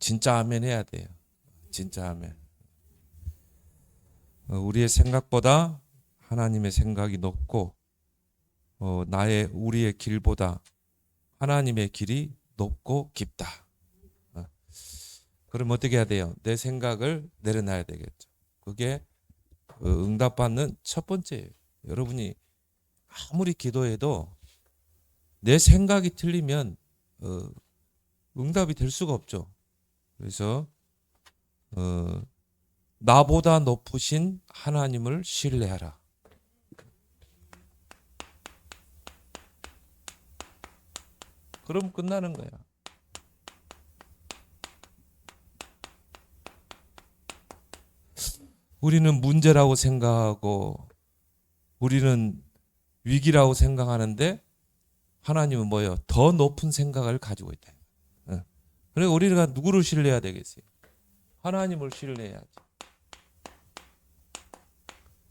진짜 아멘 해야 돼요. 진짜 아멘. 우리의 생각보다 하나님의 생각이 높고 우리의 길보다 하나님의 길이 높고 깊다. 그럼 어떻게 해야 돼요? 내 생각을 내려놔야 되겠죠. 그게 응답받는 첫 번째예요. 여러분이 아무리 기도해도 내 생각이 틀리면 응답이 될 수가 없죠. 그래서 나보다 높으신 하나님을 신뢰하라. 그럼 끝나는 거야. 우리는 문제라고 생각하고 우리는 위기라고 생각하는데 하나님은 뭐예요? 더 높은 생각을 가지고 있다. 그러니까 우리가 누구를 신뢰해야 되겠어요? 하나님을 신뢰해야지.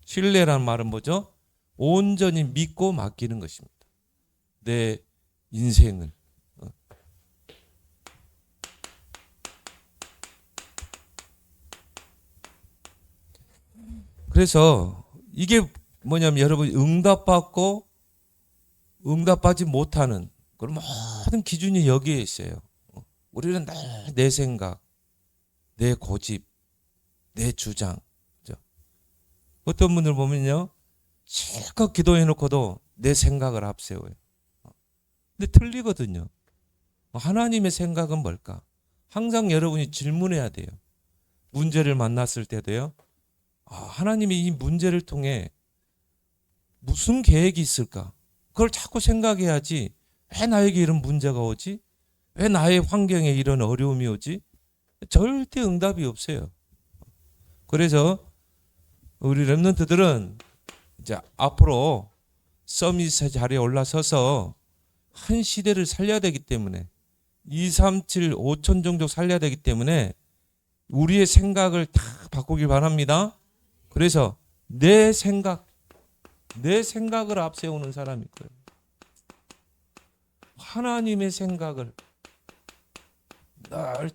신뢰란 말은 뭐죠? 온전히 믿고 맡기는 것입니다. 내 인생을. 그래서 이게 뭐냐면 여러분 응답받고 응답받지 못하는 그런 모든 기준이 여기에 있어요. 우리는 내 생각, 내 고집, 내 주장. 어떤 분들 보면요. 실컷 기도해놓고도 내 생각을 앞세워요. 근데 틀리거든요. 하나님의 생각은 뭘까? 항상 여러분이 질문해야 돼요. 문제를 만났을 때도요. 하나님이 이 문제를 통해 무슨 계획이 있을까? 그걸 자꾸 생각해야지. 왜 나에게 이런 문제가 오지? 왜 나의 환경에 이런 어려움이 오지? 절대 응답이 없어요. 그래서 우리 렘넌트들은 이제 앞으로 서밋 자리에 올라서서 한 시대를 살려야 되기 때문에 237, 5천 종족 살려야 되기 때문에 우리의 생각을 다 바꾸길 바랍니다. 그래서 내 생각을 앞세우는 사람이 있고요. 하나님의 생각을 늘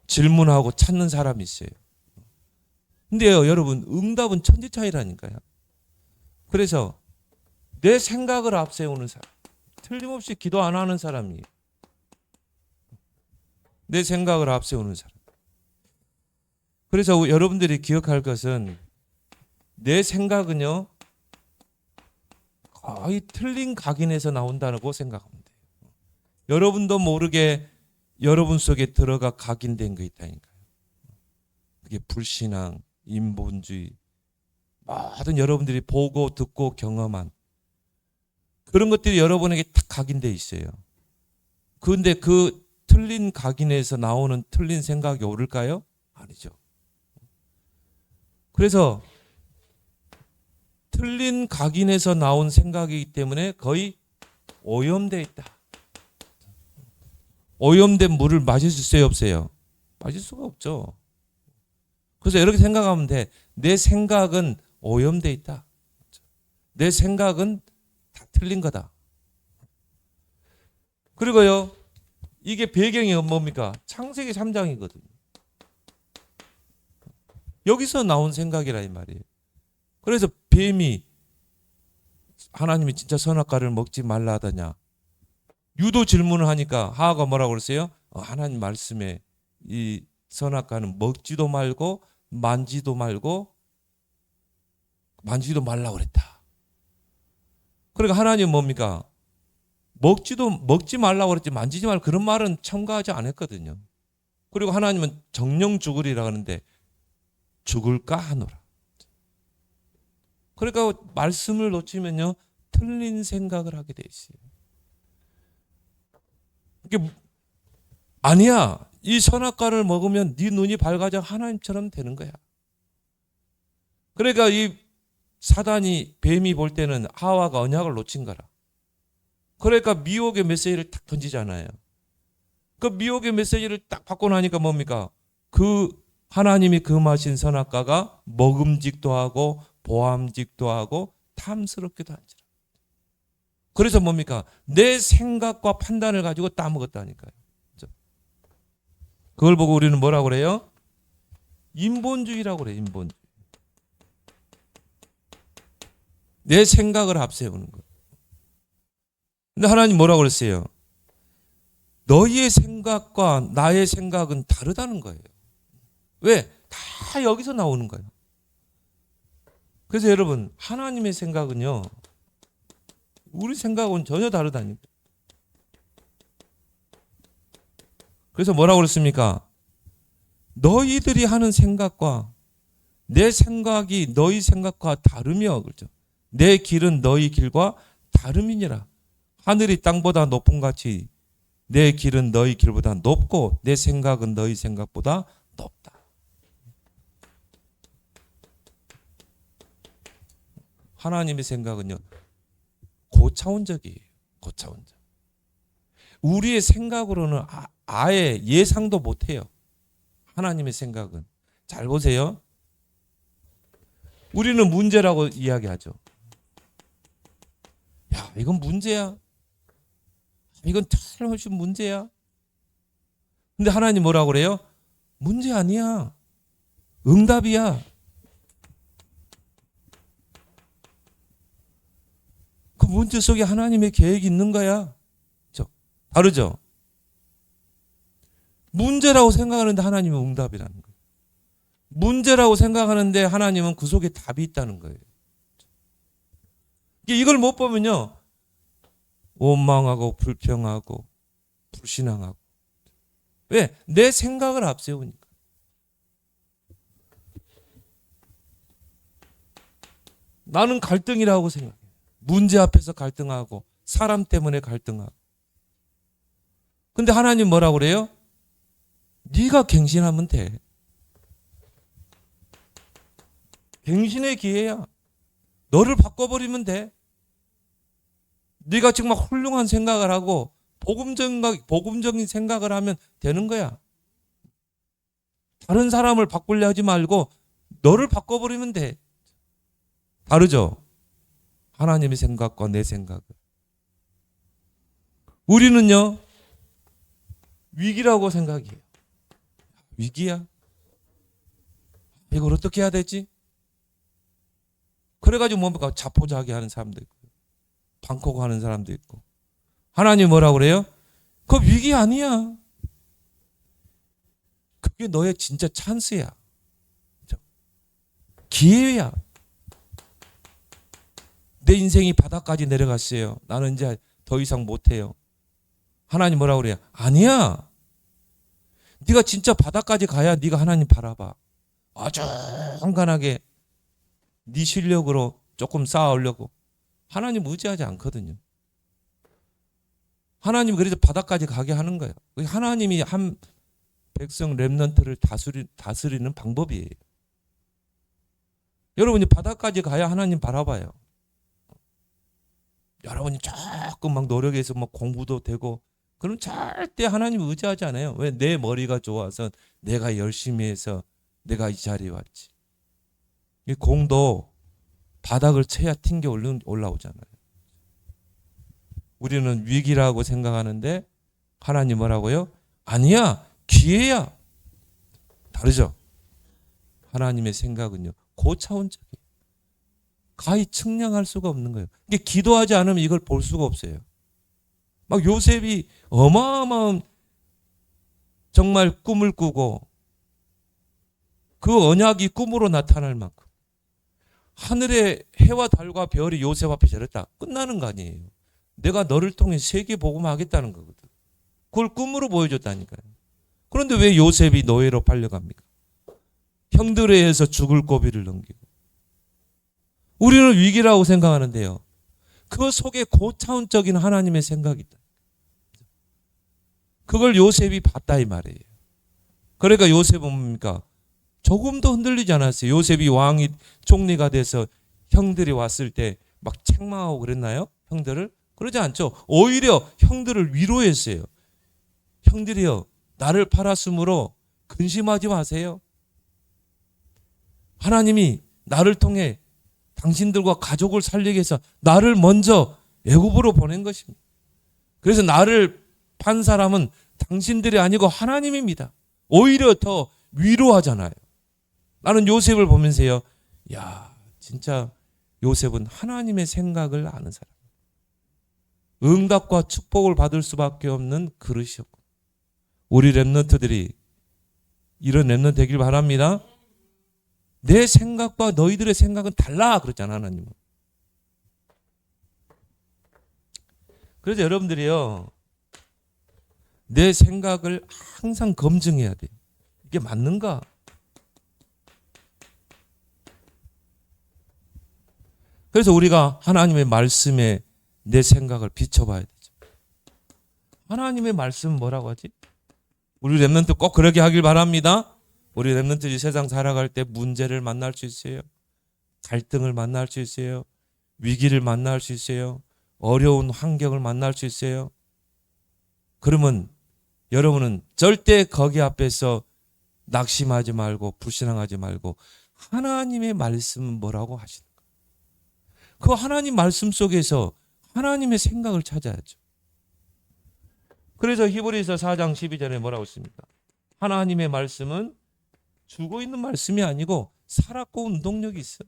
질문하고 찾는 사람이 있어요. 근데요, 여러분, 응답은 천지차이라니까요. 그래서 내 생각을 앞세우는 사람, 틀림없이 기도 안 하는 사람이에요. 내 생각을 앞세우는 사람. 그래서 여러분들이 기억할 것은 내 생각은요, 거의 틀린 각인에서 나온다고 생각하면 돼요. 여러분도 모르게 여러분 속에 들어가 각인된 거 있다니까요. 그게 불신앙, 인본주의, 모든 여러분들이 보고 듣고 경험한 그런 것들이 여러분에게 딱 각인돼 있어요. 그런데 그 틀린 각인에서 나오는 틀린 생각이 옳을까요? 아니죠. 그래서 틀린 각인에서 나온 생각이기 때문에 거의 오염되어 있다. 오염된 물을 마실 수 있어요, 없어요? 마실 수가 없죠. 그래서 이렇게 생각하면 돼. 내 생각은 오염되어 있다. 내 생각은 다 틀린 거다. 그리고요, 이게 배경이 뭡니까? 창세기 3장이거든요. 여기서 나온 생각이라 이 말이에요. 그래서 뱀이 하나님이 진짜 선악과를 먹지 말라 하더냐. 유도 질문을 하니까 하하가 뭐라고 그랬어요? 하나님 말씀에 이 선악과는 먹지도 말고 만지도 말고 만지도 말라고 그랬다. 그러니까 하나님은 뭡니까? 먹지 말라고 그랬지 만지지 말고 그런 말은 첨가하지 않았거든요. 그리고 하나님은 정령 죽으리라 하는데 죽을까 하노라. 그러니까 말씀을 놓치면요 틀린 생각을 하게 돼 있어요. 이게 아니야. 이 선악과를 먹으면 네 눈이 밝아져 하나님처럼 되는 거야. 그러니까 이 사단이 뱀이 볼 때는 하와가 언약을 놓친 거라. 그러니까 미혹의 메시지를 딱 던지잖아요. 그 미혹의 메시지를 딱 받고 나니까 뭡니까? 그 하나님이 금하신 선악과가 먹음직도 하고 보암직도 하고 탐스럽기도 한지라. 그래서 뭡니까? 내 생각과 판단을 가지고 따먹었다니까요. 그걸 보고 우리는 뭐라고 그래요? 인본주의라고 그래요. 인본주의. 내 생각을 앞세우는 거. 근데 하나님 뭐라고 그랬어요? 너희의 생각과 나의 생각은 다르다는 거예요. 왜? 다 여기서 나오는 거예요. 그래서 여러분, 하나님의 생각은요, 우리 생각은 전혀 다르다니까. 그래서 뭐라고 그랬습니까? 너희들이 하는 생각과 내 생각이 너희 생각과 다르며, 그렇죠? 내 길은 너희 길과 다름이니라. 하늘이 땅보다 높은 같이 내 길은 너희 길보다 높고 내 생각은 너희 생각보다 높다. 하나님의 생각은요, 고차원적이에요. 고차원적. 우리의 생각으로는 아예 예상도 못해요. 하나님의 생각은. 잘 보세요. 우리는 문제라고 이야기하죠. 야, 이건 문제야. 이건 틀림없이 문제야. 근데 하나님 뭐라고 그래요? 문제 아니야. 응답이야. 그 문제 속에 하나님의 계획이 있는 거야. 다르죠? 문제라고 생각하는데 하나님은 응답이라는 거예요. 문제라고 생각하는데 하나님은 그 속에 답이 있다는 거예요. 이걸 못 보면요, 원망하고 불평하고 불신앙하고. 왜? 내 생각을 앞세우니까. 나는 갈등이라고 생각해. 문제 앞에서 갈등하고 사람 때문에 갈등하고. 근데 하나님 뭐라고 그래요? 네가 갱신하면 돼. 갱신의 기회야. 너를 바꿔버리면 돼. 네가 정말 훌륭한 생각을 하고 복음적인 생각을 하면 되는 거야. 다른 사람을 바꾸려 하지 말고 너를 바꿔버리면 돼. 다르죠? 하나님의 생각과 내 생각을. 우리는요, 위기라고 생각해요. 위기야? 이걸 어떻게 해야 되지? 그래가지고 뭡니까? 자포자기 하는 사람도 있고, 방콕 하는 사람도 있고. 하나님 뭐라고 그래요? 그거 위기 아니야. 그게 너의 진짜 찬스야. 기회야. 내 인생이 바닥까지 내려갔어요. 나는 이제 더 이상 못해요. 하나님 뭐라고 그래요? 아니야. 네가 진짜 바닥까지 가야 네가 하나님 바라봐. 아주 간간하게 네 실력으로 조금 쌓아오려고. 하나님 무지하지 않거든요. 하나님 그래서 바닥까지 가게 하는 거예요. 하나님이 한 백성 렘넌트를 다스리는 방법이에요. 여러분이 바닥까지 가야 하나님 바라봐요. 여러분이 조금 막 노력해서 막 공부도 되고 그럼 절대 하나님 의지하지 않아요. 왜? 내 머리가 좋아서 내가 열심히 해서 내가 이 자리에 왔지. 이 공도 바닥을 쳐야 튕겨 올라오잖아요. 우리는 위기라고 생각하는데 하나님 뭐라고요? 아니야, 기회야. 다르죠? 하나님의 생각은요, 고차원적이에요. 가히 측량할 수가 없는 거예요. 이게 기도하지 않으면 이걸 볼 수가 없어요. 막 요셉이 어마어마한 정말 꿈을 꾸고 그 언약이 꿈으로 나타날 만큼 하늘의 해와 달과 별이 요셉 앞에 저랬다. 끝나는 거 아니에요. 내가 너를 통해 세계 복음하겠다는 거거든. 그걸 꿈으로 보여줬다니까요. 그런데 왜 요셉이 노예로 팔려갑니까? 형들에 의해서 죽을 고비를 넘기고. 우리는 위기라고 생각하는데요, 그 속에 고차원적인 하나님의 생각이 있다. 그걸 요셉이 봤다 이 말이에요. 그러니까 요셉은 뭡니까? 조금도 흔들리지 않았어요. 요셉이 왕이 총리가 돼서 형들이 왔을 때 막 책망하고 그랬나요? 형들을? 그러지 않죠. 오히려 형들을 위로했어요. 형들이요, 나를 팔았으므로 근심하지 마세요. 하나님이 나를 통해 당신들과 가족을 살리기 위해서 나를 먼저 애굽으로 보낸 것입니다. 그래서 나를 판 사람은 당신들이 아니고 하나님입니다. 오히려 더 위로하잖아요. 나는 요셉을 보면서요, 야, 진짜 요셉은 하나님의 생각을 아는 사람. 응답과 축복을 받을 수밖에 없는 그릇이었고, 우리 렘넌트들이 이런 렘넌트 되길 바랍니다. 내 생각과 너희들의 생각은 달라 그랬잖아, 하나님은. 그래서 여러분들이요, 내 생각을 항상 검증해야 돼. 이게 맞는가? 그래서 우리가 하나님의 말씀에 내 생각을 비춰봐야 되죠. 하나님의 말씀은 뭐라고 하지? 우리 렘넌트 꼭 그러게 하길 바랍니다. 우리 렘넌트들이 세상 살아갈 때 문제를 만날 수 있어요. 갈등을 만날 수 있어요. 위기를 만날 수 있어요. 어려운 환경을 만날 수 있어요. 그러면 여러분은 절대 거기 앞에서 낙심하지 말고 불신앙하지 말고 하나님의 말씀은 뭐라고 하시는가? 그 하나님 말씀 속에서 하나님의 생각을 찾아야죠. 그래서 히브리서 4장 12절에 뭐라고 했습니까? 하나님의 말씀은 죽어 있는 말씀이 아니고 살았고 운동력이 있어.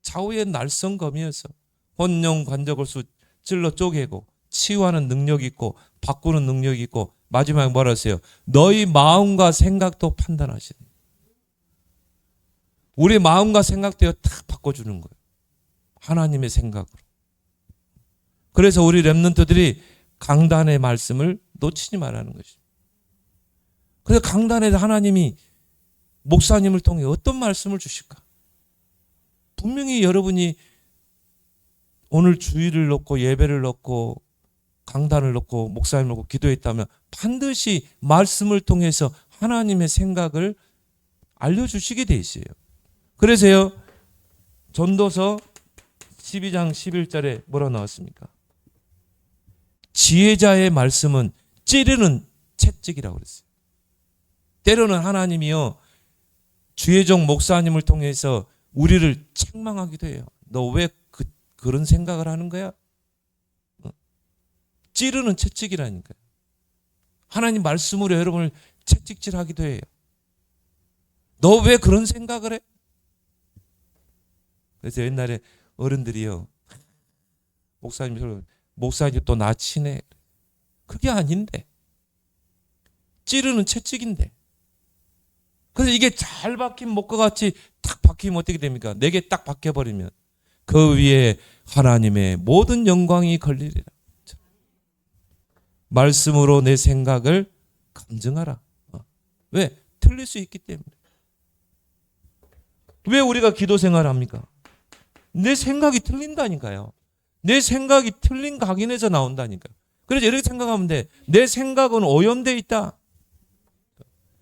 좌우의 날성검이어서 혼용 관적을 찔러 쪼개고 치유하는 능력이 있고 바꾸는 능력이 있고 마지막에 뭐라 했어요? 너희 마음과 생각도 판단하시는. 우리 마음과 생각도 딱 바꿔주는 거예요. 하나님의 생각으로. 그래서 우리 렘넌트들이 강단의 말씀을 놓치지 말라는 것이죠. 그래서 강단에 하나님이 목사님을 통해 어떤 말씀을 주실까? 분명히 여러분이 오늘 주일을 놓고 예배를 놓고 강단을 놓고 목사님을 놓고 기도했다면 반드시 말씀을 통해서 하나님의 생각을 알려주시게 돼 있어요. 그래서요, 전도서 12장 11절에 뭐라 나왔습니까? 지혜자의 말씀은 찌르는 채찍이라고 그랬어요. 때로는 하나님이요, 주의종 목사님을 통해서 우리를 책망하기도 해요. 너 왜 그런 생각을 하는 거야? 찌르는 채찍이라니까요. 하나님 말씀으로 여러분을 채찍질하기도 해요. 너 왜 그런 생각을 해? 그래서 옛날에 어른들이요, 목사님 또 나 치네. 그게 아닌데. 찌르는 채찍인데. 그래서 이게 잘 박힌 목과 같이 딱 박히면 어떻게 됩니까? 내게 딱 박혀버리면 그 위에 하나님의 모든 영광이 걸리리라. 말씀으로 내 생각을 검증하라. 왜? 틀릴 수 있기 때문에. 왜 우리가 기도 생활을 합니까? 내 생각이 틀린다니까요. 내 생각이 틀린 각인에서 나온다니까요. 그래서 이렇게 생각하면 돼. 내 생각은 오염되어 있다.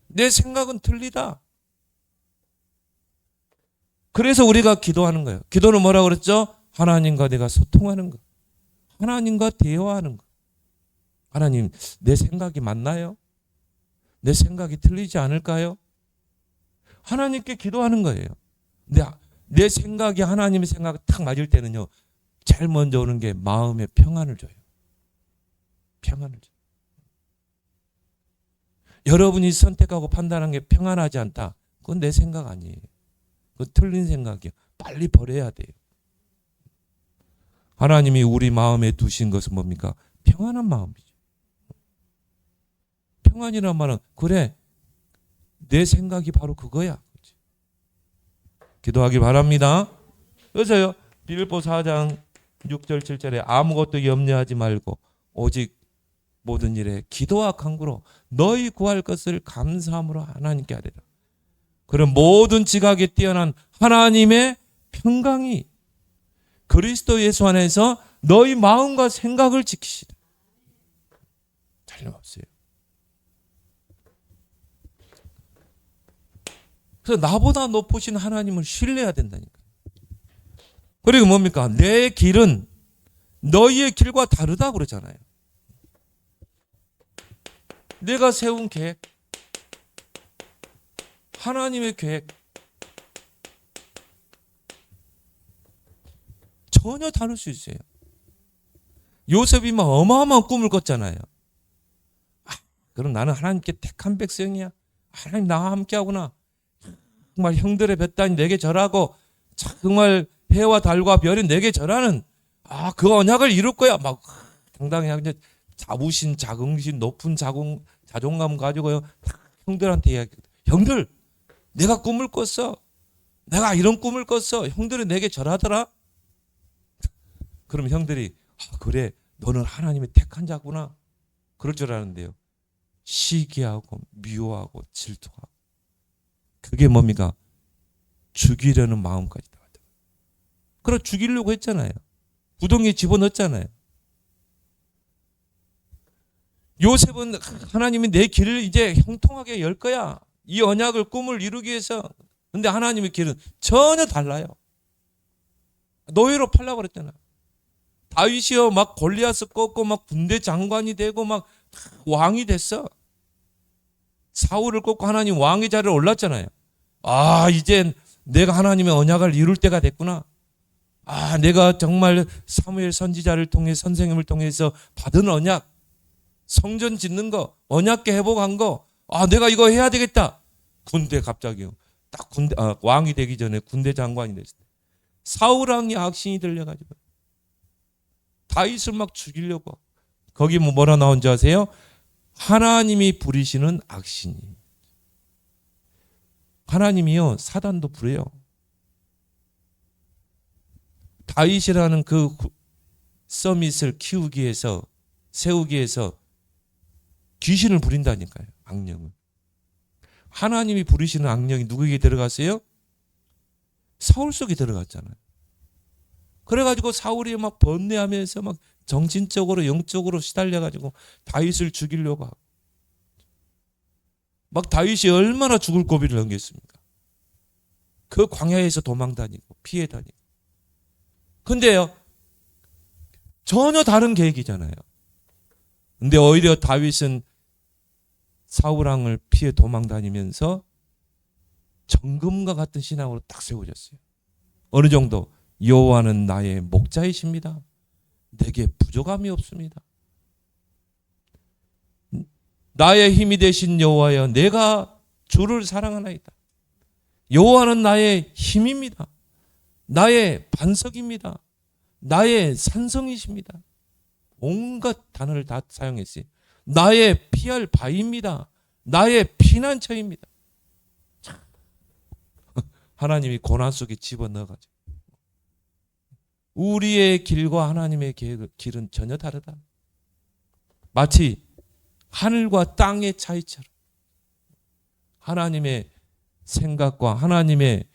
내 생각은 틀리다. 그래서 우리가 기도하는 거예요. 기도는 뭐라고 그랬죠? 하나님과 내가 소통하는 거. 하나님과 대화하는 거. 하나님, 내 생각이 맞나요? 내 생각이 틀리지 않을까요? 하나님께 기도하는 거예요. 내 생각이 하나님의 생각이 딱 맞을 때는요, 제일 먼저 오는 게 마음의 평안을 줘요. 평안을 줘요. 여러분이 선택하고 판단한 게 평안하지 않다. 그건 내 생각 아니에요. 그건 틀린 생각이에요. 빨리 버려야 돼요. 하나님이 우리 마음에 두신 것은 뭡니까? 평안한 마음이죠. 평안이란 말은 그래, 내 생각이 바로 그거야. 기도하기 바랍니다. 그래서요, 빌립보 4장 6절 7절에 아무것도 염려하지 말고 오직 모든 일에 기도와 간구로 너희 구할 것을 감사함으로 하나님께 하리라. 그런 모든 지각에 뛰어난 하나님의 평강이 그리스도 예수 안에서 너희 마음과 생각을 지키시라. 틀림없어요. 그래서 나보다 높으신 하나님을 신뢰해야 된다니까. 그리고 뭡니까? 내 길은 너희의 길과 다르다고 그러잖아요. 내가 세운 계획, 하나님의 계획 전혀 다를 수 있어요. 요셉이 막 어마어마한 꿈을 꿨잖아요. 그럼 나는 하나님께 택한 백성이야. 하나님 나와 함께하구나. 정말 형들의 뱃단이 내게 절하고 정말 해와 달과 별이 내게 절하는 그 언약을 이룰 거야. 막 당당히 이제 자부심, 자긍심, 높은 자존감 가지고요. 형들한테 이야기. 형들, 내가 꿈을 꿨어. 내가 이런 꿈을 꿨어. 형들이 내게 절하더라. 그럼 형들이 그래, 너는 하나님의 택한 자구나. 그럴 줄 아는데요. 시기하고 미워하고 질투하고. 그게 뭡니까? 죽이려는 마음까지 나와요. 그럼 죽이려고 했잖아요. 구덩이에 집어넣었잖아요. 요셉은 하나님이 내 길을 이제 형통하게 열 거야. 이 언약을 꿈을 이루기 위해서. 근데 하나님의 길은 전혀 달라요. 노예로 팔라고 그랬잖아. 다윗이요 막 골리앗을 꺾고 막 군대 장관이 되고 막 왕이 됐어. 사울을 꺾고 하나님 왕의 자리에 올랐잖아요. 이제 내가 하나님의 언약을 이룰 때가 됐구나. 내가 정말 사무엘 선지자를 통해 선생님을 통해서 받은 언약, 성전 짓는 거, 언약궤 회복한 거, 내가 이거 해야 되겠다. 군대 갑자기요. 딱 군대 왕이 되기 전에 군대 장관이 됐을 때 사울 왕이 악신이 들려가지고 다윗을 막 죽이려고. 거기 뭐라 나온지 아세요? 하나님이 부리시는 악신이. 하나님이요 사단도 부려요. 다윗이라는 그 서밋을 키우기 위해서 세우기 위해서 귀신을 부린다니까요. 악령을. 하나님이 부리시는 악령이 누구에게 들어갔어요? 사울 속에 들어갔잖아요. 그래가지고 사울이 막 번뇌하면서 막 정신적으로 영적으로 시달려가지고 다윗을 죽이려고 하고. 막 다윗이 얼마나 죽을 고비를 넘겼습니까? 그 광야에서 도망 다니고 피해 다니고. 근데요 전혀 다른 계획이잖아요. 근데 오히려 다윗은 사울 왕을 피해 도망 다니면서 정금과 같은 신앙으로 딱 세워졌어요. 어느 정도? 여호와는 나의 목자이십니다. 내게 부족함이 없습니다. 나의 힘이 되신 여호와여, 내가 주를 사랑하나이다. 여호와는 나의 힘입니다. 나의 반석입니다. 나의 산성이십니다. 온갖 단어를 다 사용했어요. 나의 피할 바위입니다. 나의 피난처입니다. 하나님이 고난 속에 집어넣어가지고 우리의 길과 하나님의 길은 전혀 다르다. 마치 하늘과 땅의 차이처럼 하나님의 생각과 하나님의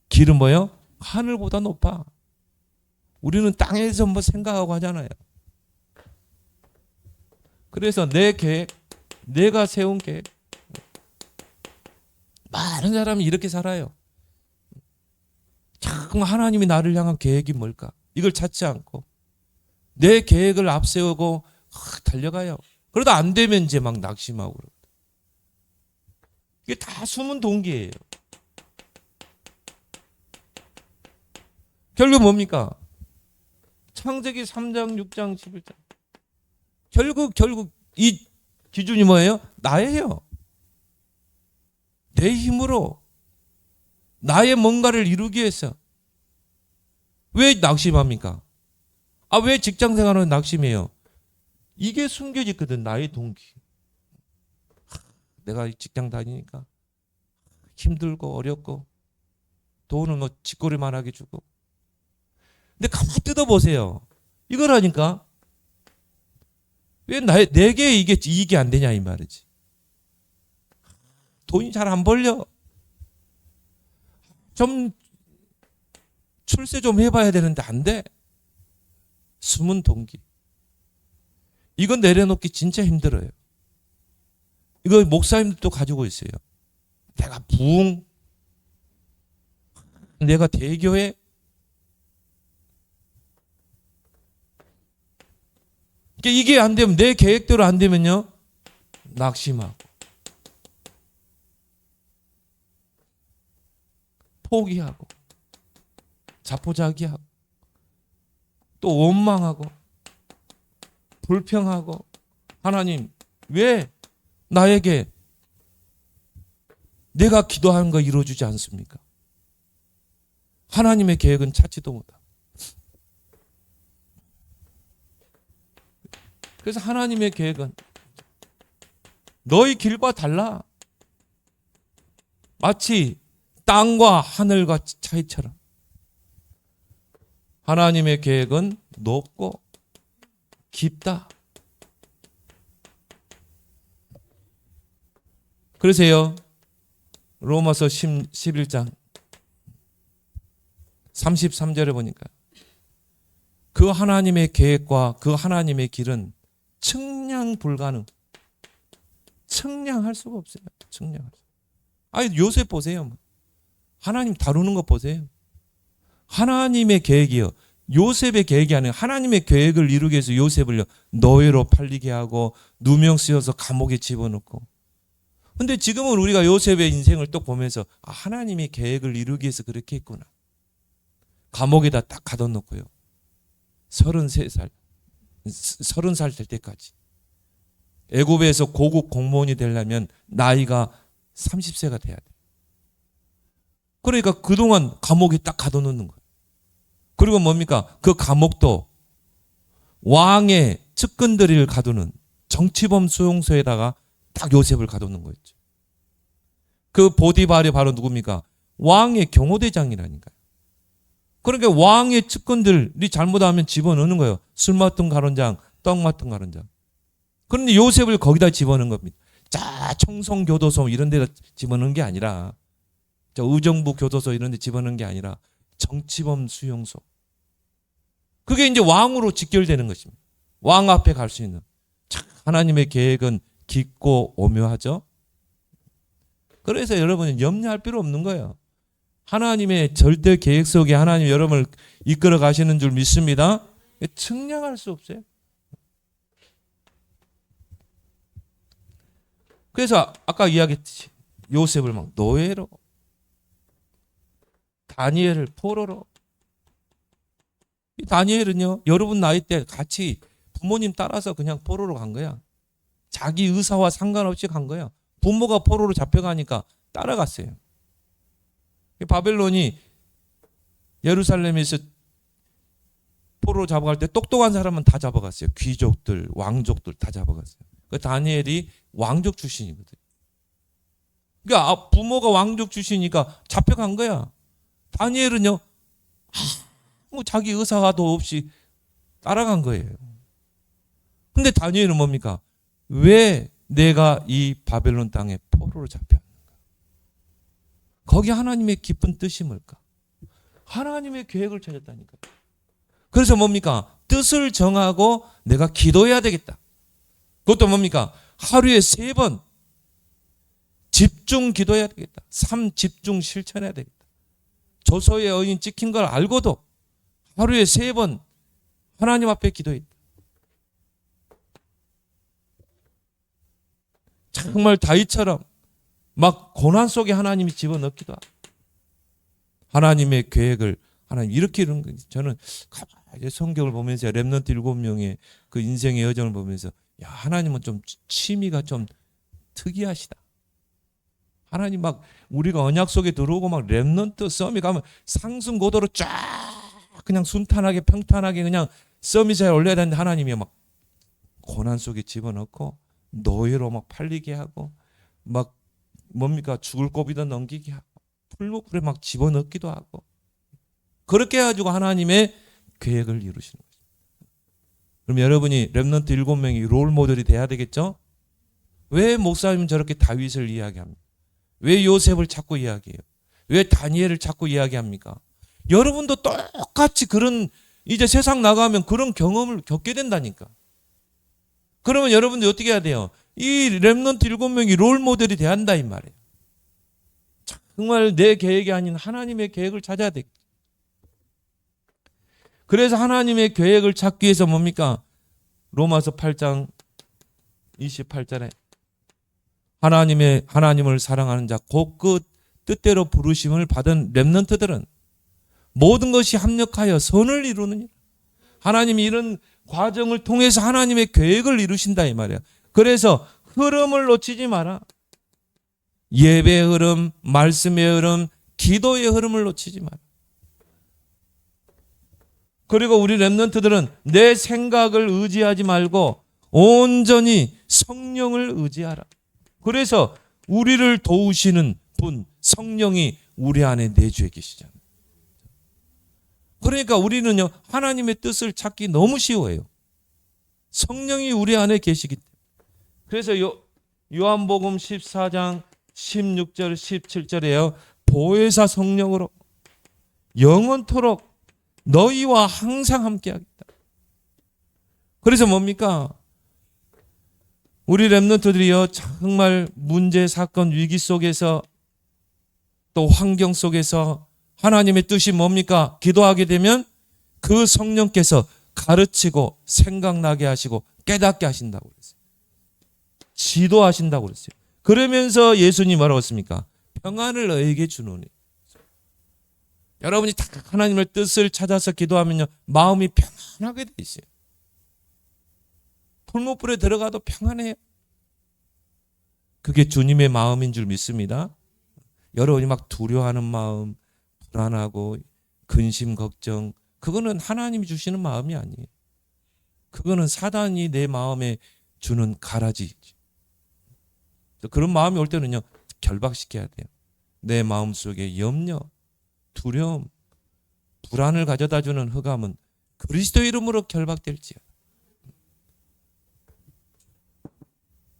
길은 뭐예요? 하늘보다 높아. 우리는 땅에서 뭐 생각하고 하잖아요. 그래서 내 계획, 내가 세운 계획. 많은 사람이 이렇게 살아요. 참 하나님이 나를 향한 계획이 뭘까? 이걸 찾지 않고 내 계획을 앞세우고 달려가요. 그러다 안 되면 이제 막 낙심하고 그러고. 이게 다 숨은 동기예요. 결국 뭡니까? 창세기 3장, 6장, 11장. 결국 이 기준이 뭐예요? 나예요. 내 힘으로 나의 뭔가를 이루기 위해서. 왜 낙심합니까? 왜 직장생활은 낙심해요? 이게 숨겨져 있거든. 나의 동기. 내가 직장 다니니까 힘들고 어렵고 돈은 뭐 쥐꼬리만하게 주고. 근데 가만히 뜯어보세요. 이거라니까. 왜 내게 이게 이익이 안 되냐 이 말이지. 돈이 잘 안 벌려. 좀 출세 좀 해봐야 되는데 안 돼. 숨은 동기. 이건 내려놓기 진짜 힘들어요. 이거 목사님들도 가지고 있어요. 내가 부흥, 내가 대교회, 이게 안 되면, 내 계획대로 안 되면요, 낙심하고, 포기하고, 자포자기하고, 또 원망하고, 불평하고, 하나님, 왜 나에게 내가 기도하는 거 이루어주지 않습니까? 하나님의 계획은 찾지도 못하고. 그래서 하나님의 계획은 너희 길과 달라. 마치 땅과 하늘과 차이처럼. 하나님의 계획은 높고 깊다. 그러세요. 로마서 11장 33절에 보니까 그 하나님의 계획과 그 하나님의 길은 측량 불가능. 측량할 수가 없어요. 측량할 수. 아니 요셉 보세요. 하나님 다루는 거 보세요. 하나님의 계획이요. 요셉의 계획이 아니라 하나님의 계획을 이루기 위해서 요셉을 노예로 팔리게 하고 누명 쓰여서 감옥에 집어넣고. 근데 지금은 우리가 요셉의 인생을 또 보면서 하나님의 계획을 이루기 위해서 그렇게 했구나. 감옥에다 딱 가둬놓고요. 33살 될 때까지. 애굽에서 고급 공무원이 되려면 나이가 30세가 돼야 돼. 그러니까 그동안 감옥에 딱 가둬놓는 거예요. 그리고 뭡니까? 그 감옥도 왕의 측근들을 가두는 정치범 수용소에다가 딱 요셉을 가두는 거였죠. 그 보디발이 바로 누굽니까? 왕의 경호대장이라니까요. 그러니까 왕의 측근들이 잘못하면 집어넣는 거예요. 술 맡은 가론장, 떡 맡은 가론장. 그런데 요셉을 거기다 집어넣은 겁니다. 자, 청송교도소 이런 데다 집어넣은 게 아니라, 자, 의정부 교도소 이런 데 집어넣은 게 아니라 정치범 수용소. 그게 이제 왕으로 직결되는 것입니다. 왕 앞에 갈 수 있는. 참 하나님의 계획은 깊고 오묘하죠. 그래서 여러분은 염려할 필요 없는 거예요. 하나님의 절대 계획 속에 하나님 여러분을 이끌어 가시는 줄 믿습니다. 측량할 수 없어요. 그래서 아까 이야기했듯이 요셉을 막 노예로, 다니엘을 포로로. 이 다니엘은요, 여러분 나이 때 같이 부모님 따라서 그냥 포로로 간 거야. 자기 의사와 상관없이 간 거야. 부모가 포로로 잡혀가니까 따라갔어요. 바벨론이 예루살렘에서 포로로 잡아갈 때 똑똑한 사람은 다 잡아갔어요. 귀족들, 왕족들 다 잡아갔어요. 그 다니엘이 왕족 출신이거든요. 그러니까 부모가 왕족 출신이니까 잡혀간 거야. 다니엘은요, 자기 의사도 없이 따라간 거예요. 근데 다니엘은 뭡니까? 왜 내가 이 바벨론 땅에 포로로 잡혔는가? 거기 하나님의 깊은 뜻이 뭘까? 하나님의 계획을 찾았다니까요. 그래서 뭡니까? 뜻을 정하고 내가 기도해야 되겠다. 그것도 뭡니까? 하루에 3번 집중 기도해야 되겠다. 3집중 실천해야 되겠다. 조소의 여인 찍힌 걸 알고도 하루에 3번 하나님 앞에 기도했다. 정말 다윗처럼 막 고난 속에 하나님이 집어넣기도 하고 하나님의 계획을 하나님 이렇게 이루는 거예요. 저는 성경을 보면서 렘넌트 7명의 그 인생의 여정을 보면서 야, 하나님은 좀 취미가 좀 특이하시다. 하나님 막 우리가 언약 속에 들어오고 막 렘넌트 썸이 가면 상승고도로 쫙 그냥 순탄하게 평탄하게 그냥 서밋에 올려야 되는데 하나님이 막 고난 속에 집어넣고 노예로 막 팔리게 하고 막 뭡니까 죽을 고비도 넘기게 하고 풀무불에 막 집어넣기도 하고 그렇게 해가지고 하나님의 계획을 이루시는 거죠. 그럼 여러분이 렘넌트 7명이 롤 모델이 돼야 되겠죠? 왜 목사님은 저렇게 다윗을 이야기합니까? 왜 요셉을 자꾸 이야기해요? 왜 다니엘을 자꾸 이야기합니까? 여러분도 똑같이 그런 이제 세상 나가면 그런 경험을 겪게 된다니까. 그러면 여러분들 어떻게 해야 돼요? 이 렘넌트 7명이 롤 모델이 돼야 한다 이 말이에요. 정말 내 계획이 아닌 하나님의 계획을 찾아야 돼. 그래서 하나님의 계획을 찾기 위해서 뭡니까? 로마서 8장 28절에 하나님을 사랑하는 자 곧 그 뜻대로 부르심을 받은 렘넌트들은 모든 것이 합력하여 선을 이루느니라. 하나님이 이런 과정을 통해서 하나님의 계획을 이루신다 이 말이야. 그래서 흐름을 놓치지 마라. 예배의 흐름, 말씀의 흐름, 기도의 흐름을 놓치지 마라. 그리고 우리 렘넌트들은 내 생각을 의지하지 말고 온전히 성령을 의지하라. 그래서 우리를 도우시는 분, 성령이 우리 안에 내주에 계시잖아요. 그러니까 우리는요, 하나님의 뜻을 찾기 너무 쉬워요. 성령이 우리 안에 계시기 때문에. 그래서 요한복음 14장 16절 17절에요. 보혜사 성령으로 영원토록 너희와 항상 함께하겠다. 그래서 뭡니까? 우리 렘넌트들이요, 정말 문제, 사건, 위기 속에서 또 환경 속에서 하나님의 뜻이 뭡니까? 기도하게 되면 그 성령께서 가르치고 생각나게 하시고 깨닫게 하신다고 그랬어요. 지도하신다고 그랬어요. 그러면서 예수님 뭐라고 했습니까? 평안을 너에게 주노니. 여러분이 딱 하나님의 뜻을 찾아서 기도하면요, 마음이 평안하게 돼 있어요. 풀무불에 들어가도 평안해요. 그게 주님의 마음인 줄 믿습니다. 여러분이 막 두려워하는 마음, 불안하고 근심, 걱정, 그거는 하나님이 주시는 마음이 아니에요. 그거는 사단이 내 마음에 주는 가라지죠. 그런 마음이 올 때는요, 결박시켜야 돼요. 내 마음속에 염려, 두려움, 불안을 가져다주는 흑암은 그리스도 이름으로 결박될지요.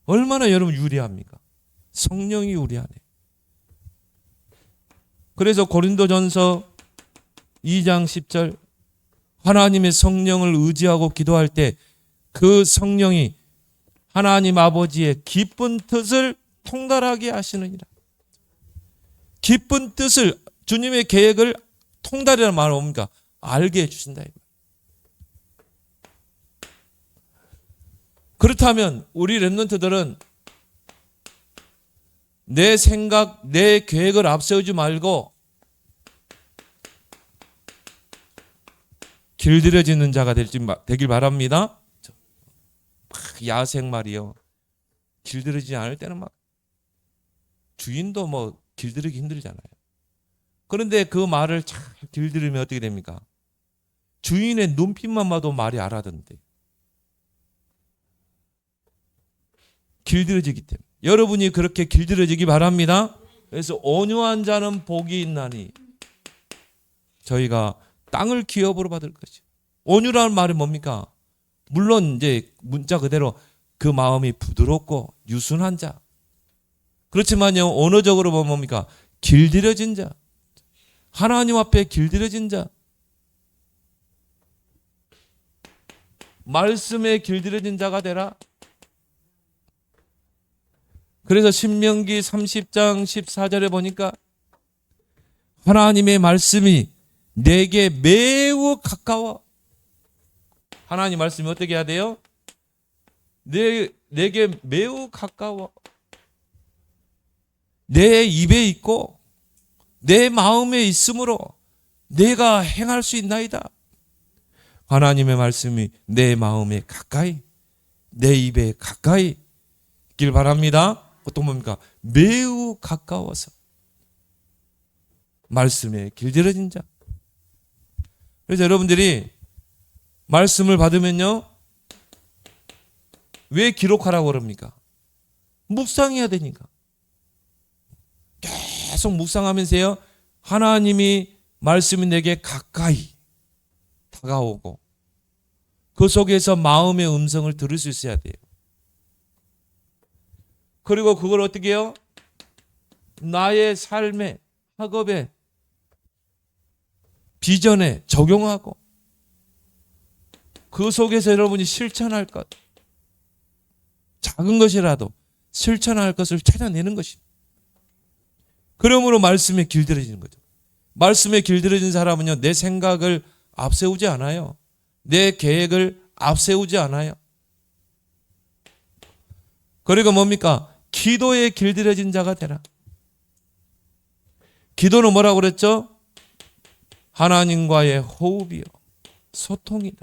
얼마나 여러분 유리합니까? 성령이 우리 안에. 그래서 고린도전서 2장 10절, 하나님의 성령을 의지하고 기도할 때 그 성령이 하나님 아버지의 기쁜 뜻을 통달하게 하시느니라. 기쁜 뜻을, 주님의 계획을 통달이라는 말은 뭡니까? 알게 해주신다. 그렇다면 우리 렘넌트들은 내 생각, 내 계획을 앞세우지 말고 길들여지는 자가 되길 바랍니다. 야생 말이요, 길들여지지 않을 때는 막 주인도 뭐 길들이기 힘들잖아요. 그런데 그 말을 잘 길들이면 어떻게 됩니까? 주인의 눈빛만 봐도 말이 알아듣는데. 길들여지기 때문에 여러분이 그렇게 길들여지기 바랍니다. 그래서 온유한 자는 복이 있나니 저희가 땅을 기업으로 받을 것이요. 온유라는 말이 뭡니까? 물론 이제 문자 그대로 그 마음이 부드럽고 유순한 자. 그렇지만요, 언어적으로 보면 뭡니까? 길들여진 자. 하나님 앞에 길들여진 자. 말씀에 길들여진 자가 되라. 그래서 신명기 30장 14절에 보니까 하나님의 말씀이 내게 매우 가까워. 하나님 말씀이 어떻게 해야 돼요? 내게 매우 가까워. 내 입에 있고 내 마음에 있으므로 내가 행할 수 있나이다. 하나님의 말씀이 내 마음에 가까이, 내 입에 가까이 있길 바랍니다. 또 뭡니까? 매우 가까워서. 말씀에 길들여진 자. 그래서 여러분들이 말씀을 받으면요, 왜 기록하라고 그럽니까? 묵상해야 되니까. 계속 묵상하면서요, 하나님이 말씀이 내게 가까이 다가오고 그 속에서 마음의 음성을 들을 수 있어야 돼요. 그리고 그걸 어떻게 해요? 나의 삶에, 학업에, 비전에 적용하고 그 속에서 여러분이 실천할 것, 작은 것이라도 실천할 것을 찾아내는 것입니다. 그러므로 말씀에 길들여지는 거죠. 말씀에 길들여진 사람은요, 내 생각을 앞세우지 않아요. 내 계획을 앞세우지 않아요. 그리고 뭡니까? 기도에 길들여진 자가 되라. 기도는 뭐라고 그랬죠? 하나님과의 호흡이요, 소통이다.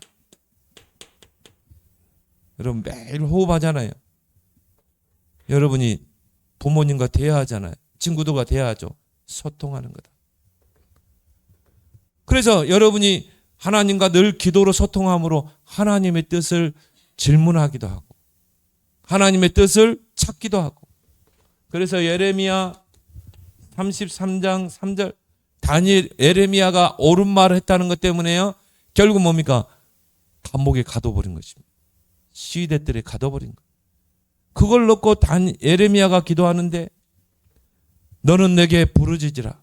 여러분 매일 호흡하잖아요. 여러분이 부모님과 대화하잖아요. 친구들과 대화하죠. 소통하는 거다. 그래서 여러분이 하나님과 늘 기도로 소통함으로 하나님의 뜻을 질문하기도 하고 하나님의 뜻을 찾기도 하고 그래서 예레미야 33장 3절 예레미야가 옳은 말을 했다는 것 때문에요. 결국 뭡니까? 감옥에 가둬버린 것입니다. 시위대들에 가둬버린 것. 그걸 놓고 예레미야가 기도하는데 너는 내게 부르짖으라.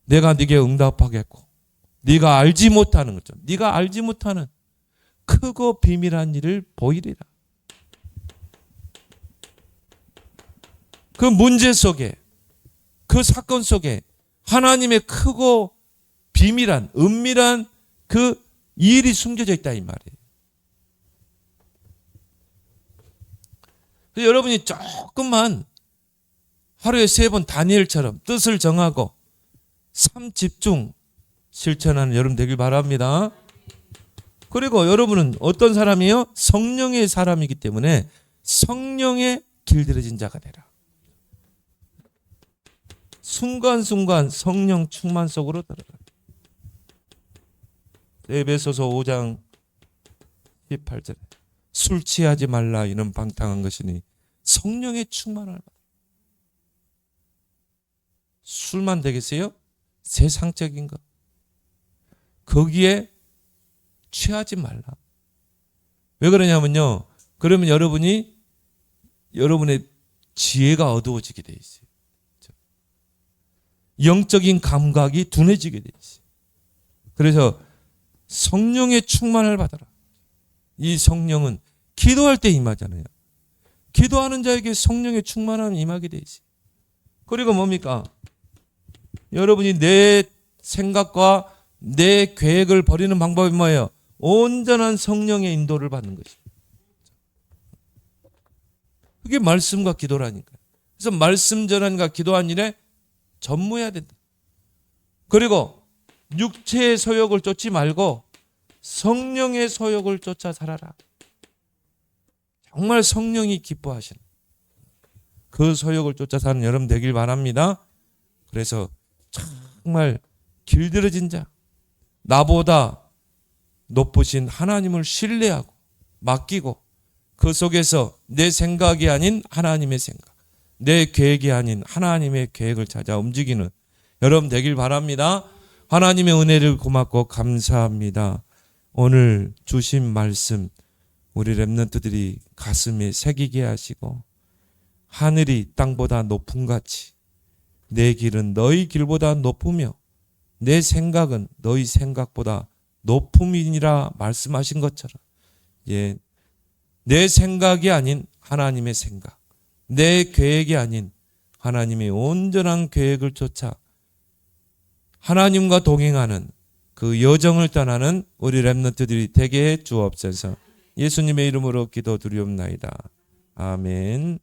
내가 네게 응답하겠고 네가 알지 못하는 거죠. 네가 알지 못하는 크고 비밀한 일을 보이리라. 그 문제 속에 그 사건 속에 하나님의 크고 비밀한 은밀한 그 일이 숨겨져 있다 이 말이에요. 그래서 여러분이 조금만 하루에 3번 다니엘처럼 뜻을 정하고 삶 집중 실천하는 여러분 되길 바랍니다. 그리고 여러분은 어떤 사람이에요? 성령의 사람이기 때문에 성령에 길들여진 자가 되라. 순간순간 성령 충만 속으로 들어가. 에베소서 5장 18절에 술 취하지 말라 이는 방탕한 것이니 성령의 충만을 받아. 술만 되겠어요? 세상적인 것. 거기에 취하지 말라. 왜 그러냐면요. 그러면 여러분의 지혜가 어두워지게 돼 있어요. 영적인 감각이 둔해지게 돼 있어요. 그래서 성령의 충만을 받아라. 이 성령은 기도할 때 임하잖아요. 기도하는 자에게 성령의 충만함이 임하게 돼 있어요. 그리고 뭡니까? 여러분이 내 생각과 내 계획을 버리는 방법이 뭐예요? 온전한 성령의 인도를 받는 것입니다. 그게 말씀과 기도라니까요. 그래서 말씀 전환과 기도한 일에 전무해야 된다. 그리고 육체의 소욕을 쫓지 말고 성령의 소욕을 쫓아 살아라. 정말 성령이 기뻐하시는 그 소욕을 쫓아 사는 여러분 되길 바랍니다. 그래서 정말 길들여진 자, 나보다 높으신 하나님을 신뢰하고 맡기고 그 속에서 내 생각이 아닌 하나님의 생각, 내 계획이 아닌 하나님의 계획을 찾아 움직이는 여러분 되길 바랍니다. 하나님의 은혜를 고맙고 감사합니다. 오늘 주신 말씀 우리 렘넌트들이 가슴에 새기게 하시고 하늘이 땅보다 높음 같이 내 길은 너희 길보다 높으며 내 생각은 너희 생각보다 높음이니라 말씀하신 것처럼 내 생각이 아닌 하나님의 생각, 내 계획이 아닌 하나님의 온전한 계획을 쫓아 하나님과 동행하는 그 여정을 떠나는 우리 렘넌트들이 되게 해 주옵소서. 예수님의 이름으로 기도드리옵나이다. 아멘.